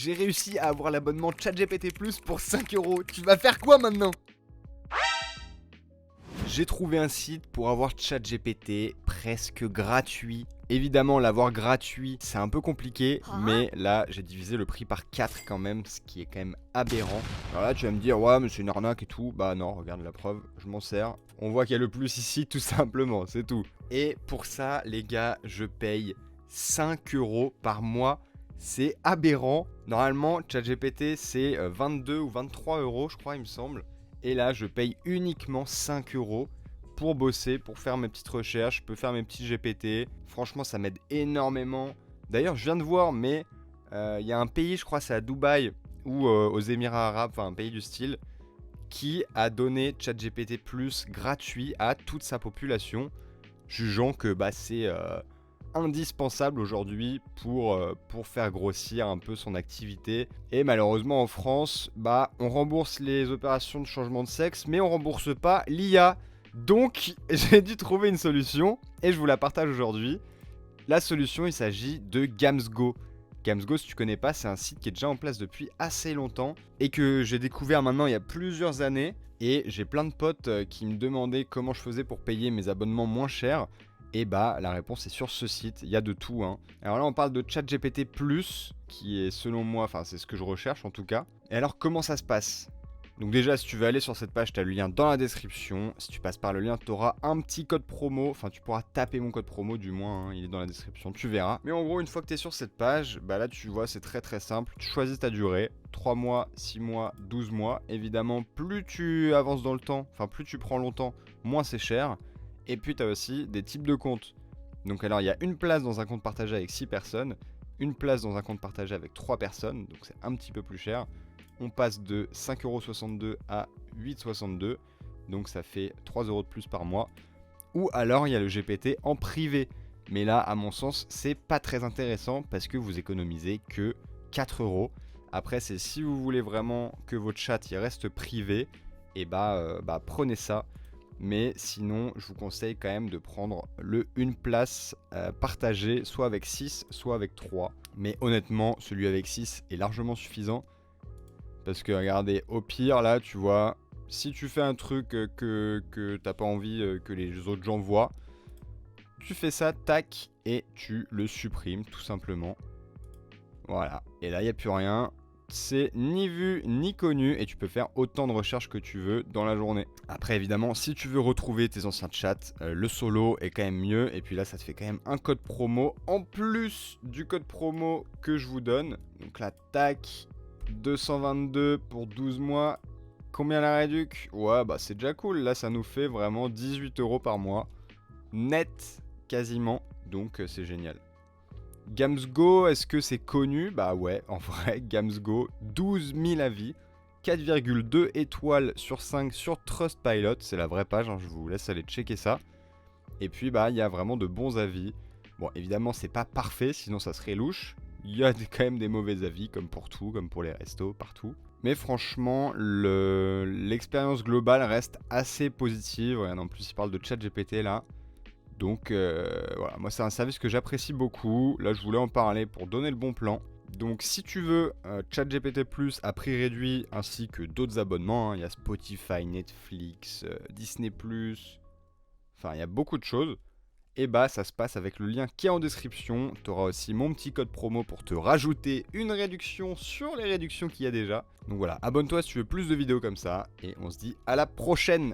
J'ai réussi à avoir l'abonnement ChatGPT Plus pour 5 euros. Tu vas faire quoi maintenant? J'ai trouvé un site pour avoir ChatGPT presque gratuit. Évidemment, l'avoir gratuit, c'est un peu compliqué, mais là, j'ai divisé le prix par 4 quand même, ce qui est quand même aberrant. Alors là, tu vas me dire, ouais, mais c'est une arnaque et tout. Bah non, regarde la preuve, je m'en sers. On voit qu'il y a le plus ici, tout simplement, c'est tout. Et pour ça, les gars, je paye 5 euros par mois. C'est aberrant. Normalement, ChatGPT, c'est 22 ou 23 euros, je crois, il me semble. Et là, je paye uniquement 5 euros pour bosser, pour faire mes petites recherches. Je peux faire mes petits GPT. Franchement, ça m'aide énormément. D'ailleurs, je viens de voir, mais il y a un pays, je crois, c'est à Dubaï ou aux Émirats Arabes, enfin un pays du style, qui a donné ChatGPT Plus gratuit à toute sa population, jugeant que c'est indispensable aujourd'hui pour faire grossir un peu son activité. Et malheureusement en France, on rembourse les opérations de changement de sexe, mais on rembourse pas l'IA. Donc j'ai dû trouver une solution et je vous la partage aujourd'hui. La solution, il s'agit de Gamsgo. Gamsgo, si tu connais pas, c'est un site qui est déjà en place depuis assez longtemps et que j'ai découvert maintenant il y a plusieurs années. Et j'ai plein de potes qui me demandaient comment je faisais pour payer mes abonnements moins chers. Et la réponse est sur ce site, il y a de tout. Alors là, on parle de ChatGPT Plus, qui est selon moi, enfin c'est ce que je recherche en tout cas. Et alors, comment ça se passe? Donc déjà, si tu veux aller sur cette page, tu as le lien dans la description. Si tu passes par le lien, tu auras un petit code promo. Enfin, tu pourras taper mon code promo du moins, il est dans la description, tu verras. Mais en gros, une fois que tu es sur cette page, là tu vois, c'est très très simple. Tu choisis ta durée, 3 mois, 6 mois, 12 mois. Évidemment, plus tu avances dans le temps, enfin plus tu prends longtemps, moins c'est cher. Et puis tu as aussi des types de comptes. Donc alors, il y a une place dans un compte partagé avec 6 personnes, une place dans un compte partagé avec 3 personnes, donc c'est un petit peu plus cher. On passe de 5,62€ à 8,62€, donc ça fait 3 euros de plus par mois. Ou alors il y a le GPT en privé, mais là à mon sens c'est pas très intéressant parce que vous économisez que 4 euros. Après c'est si vous voulez vraiment que votre chat y reste privé, et prenez ça. Mais sinon je vous conseille quand même de prendre une place partagée, soit avec 6, soit avec 3. Mais honnêtement celui avec 6 est largement suffisant. Parce que regardez, au pire, là, tu vois, si tu fais un truc que t'as pas envie que les autres gens voient, tu fais ça, tac, et tu le supprimes, tout simplement. Voilà. Et là, il n'y a plus rien. C'est ni vu ni connu et tu peux faire autant de recherches que tu veux dans la journée. Après, évidemment, si tu veux retrouver tes anciens chats, le solo est quand même mieux. Et puis là, ça te fait quand même un code promo en plus du code promo que je vous donne. Donc là, tac. 222 pour 12 mois. Combien la réduc? Ouais, c'est déjà cool. Là, ça nous fait vraiment 18 euros par mois. Net, quasiment. Donc, c'est génial. Gamsgo, est-ce que c'est connu? Bah ouais, en vrai, Gamsgo, 12 000 avis. 4,2 étoiles sur 5 sur Trustpilot. C'est la vraie page, je vous laisse aller checker ça. Et puis, il y a vraiment de bons avis. Bon, évidemment, c'est pas parfait, sinon ça serait louche. Il y a quand même des mauvais avis, comme pour tout, comme pour les restos, partout. Mais franchement, l'expérience globale reste assez positive. Regarde, en plus, il parle de ChatGPT là. Donc voilà, moi c'est un service que j'apprécie beaucoup. Là, je voulais en parler pour donner le bon plan. Donc si tu veux ChatGPT Plus à prix réduit, ainsi que d'autres abonnements, il y a Spotify, Netflix, Disney+, enfin il y a beaucoup de choses. Et ça se passe avec le lien qui est en description. Tu auras aussi mon petit code promo pour te rajouter une réduction sur les réductions qu'il y a déjà. Donc voilà, abonne-toi si tu veux plus de vidéos comme ça. Et on se dit à la prochaine!